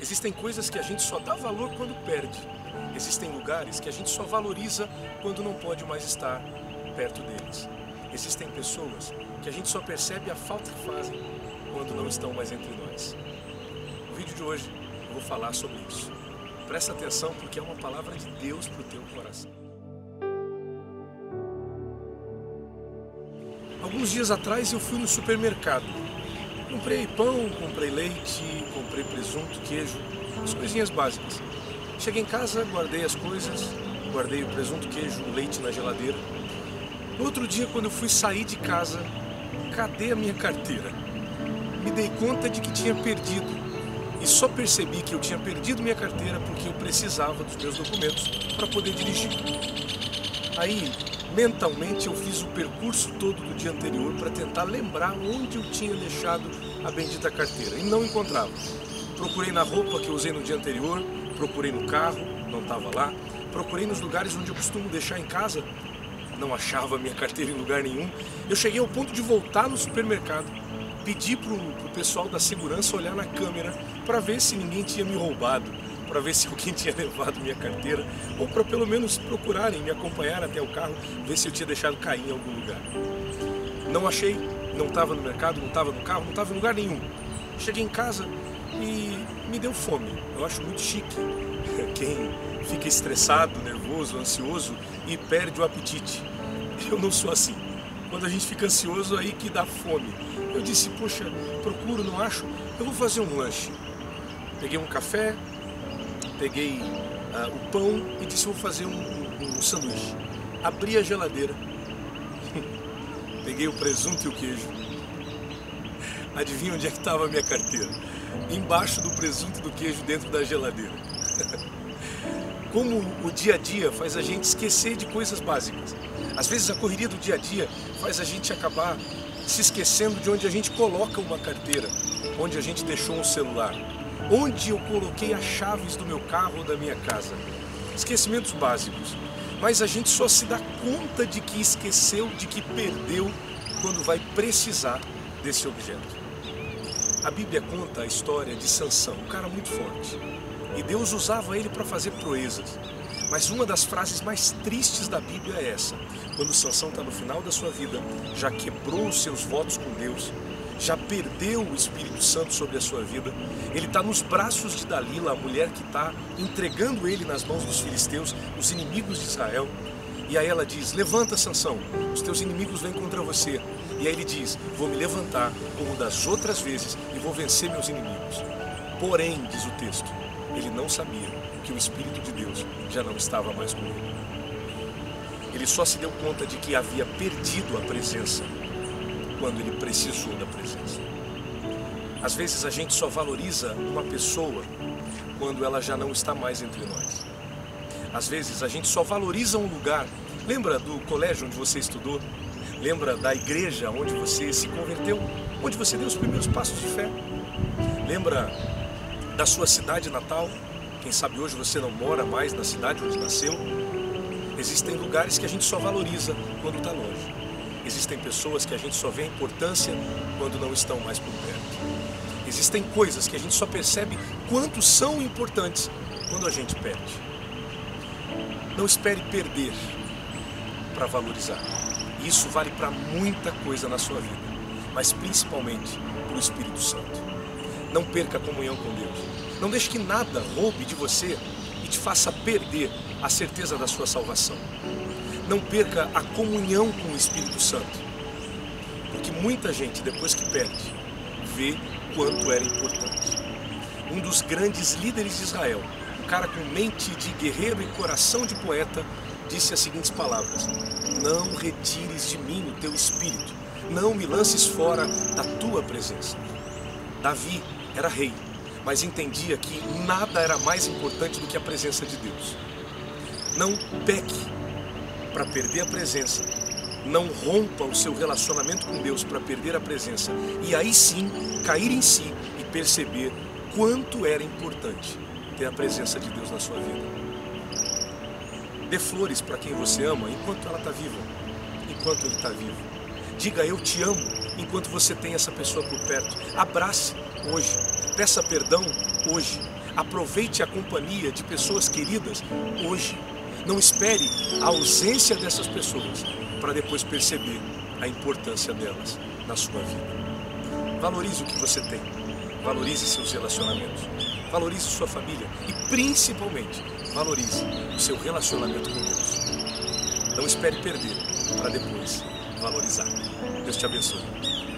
Existem coisas que a gente só dá valor quando perde. Existem lugares que a gente só valoriza quando não pode mais estar perto deles. Existem pessoas que a gente só percebe a falta que fazem quando não estão mais entre nós. No vídeo de hoje eu vou falar sobre isso. Presta atenção porque é uma palavra de Deus para o teu coração. Alguns dias atrás eu fui no supermercado. Comprei pão, comprei leite, comprei presunto, queijo, as coisinhas básicas. Cheguei em casa, guardei as coisas, guardei o presunto, queijo, o leite na geladeira. No outro dia, quando eu fui sair de casa, cadê a minha carteira? Me dei conta de que tinha perdido. E só percebi que eu tinha perdido minha carteira porque eu precisava dos meus documentos para poder dirigir. Aí, mentalmente, eu fiz o percurso todo do dia anterior para tentar lembrar onde eu tinha deixado a bendita carteira. E não encontrava. Procurei na roupa que eu usei no dia anterior, procurei no carro, não estava lá. Procurei nos lugares onde eu costumo deixar em casa, não achava a minha carteira em lugar nenhum. Eu cheguei ao ponto de voltar no supermercado, pedi para o pessoal da segurança olhar na câmera para ver se ninguém tinha me roubado, para ver se alguém tinha levado minha carteira, ou para pelo menos procurarem me acompanhar até o carro, ver se eu tinha deixado cair em algum lugar. Não achei, não estava no mercado, não estava no carro, não estava em lugar nenhum. Cheguei em casa e me deu fome. Eu acho muito chique quem fica estressado, nervoso, ansioso e perde o apetite. Eu não sou assim. Quando a gente fica ansioso, aí que dá fome. Eu disse, poxa, procuro, não acho, eu vou fazer um lanche. Peguei um café, peguei o pão e disse, vou fazer um sanduíche. Abri a geladeira, peguei o presunto e o queijo. Adivinha onde é que estava a minha carteira? Embaixo do presunto e do queijo dentro da geladeira. Como o dia a dia faz a gente esquecer de coisas básicas. Às vezes a correria do dia a dia faz a gente acabar se esquecendo de onde a gente coloca uma carteira, onde a gente deixou um celular, onde eu coloquei as chaves do meu carro ou da minha casa. Esquecimentos básicos. Mas a gente só se dá conta de que esqueceu, de que perdeu, quando vai precisar desse objeto. A Bíblia conta a história de Sansão, um cara muito forte. E Deus usava ele para fazer proezas. Mas uma das frases mais tristes da Bíblia é essa. Quando Sansão está no final da sua vida, já quebrou os seus votos com Deus, já perdeu o Espírito Santo sobre a sua vida, ele está nos braços de Dalila, a mulher que está entregando ele nas mãos dos filisteus, os inimigos de Israel. E aí ela diz, levanta Sansão, os teus inimigos vêm contra você. E aí ele diz, vou me levantar como das outras vezes e vou vencer meus inimigos. Porém, diz o texto, ele não sabia que o Espírito de Deus já não estava mais com ele. Ele só se deu conta de que havia perdido a presença quando ele precisou da presença. Às vezes a gente só valoriza uma pessoa quando ela já não está mais entre nós. Às vezes a gente só valoriza um lugar. Lembra do colégio onde você estudou? Lembra da igreja onde você se converteu? Onde você deu os primeiros passos de fé? Lembra da sua cidade natal? Quem sabe hoje você não mora mais na cidade onde nasceu? Existem lugares que a gente só valoriza quando está longe. Existem pessoas que a gente só vê a importância quando não estão mais por perto. Existem coisas que a gente só percebe quanto são importantes quando a gente perde. Não espere perder para valorizar. Isso vale para muita coisa na sua vida, mas principalmente para o Espírito Santo. Não perca a comunhão com Deus. Não deixe que nada roube de você e te faça perder a certeza da sua salvação. Não perca a comunhão com o Espírito Santo. Porque muita gente, depois que perde, vê quanto era importante. Um dos grandes líderes de Israel, um cara com mente de guerreiro e coração de poeta, disse as seguintes palavras: não retires de mim o teu espírito, não me lances fora da tua presença. Davi era rei, mas entendia que nada era mais importante do que a presença de Deus. Não peque para perder a presença, não rompa o seu relacionamento com Deus para perder a presença, e aí sim cair em si e perceber quanto era importante ter a presença de Deus na sua vida. Dê flores para quem você ama enquanto ela está viva, enquanto ele está vivo. Diga eu te amo enquanto você tem essa pessoa por perto. Abrace hoje, Peça perdão hoje. Aproveite a companhia de pessoas queridas hoje. Não espere a ausência dessas pessoas para depois perceber a importância delas na sua vida. Valorize o que você tem. Valorize seus relacionamentos. Valorize sua família. E principalmente, valorize o seu relacionamento com Deus. Não espere perder para depois valorizar. Deus te abençoe.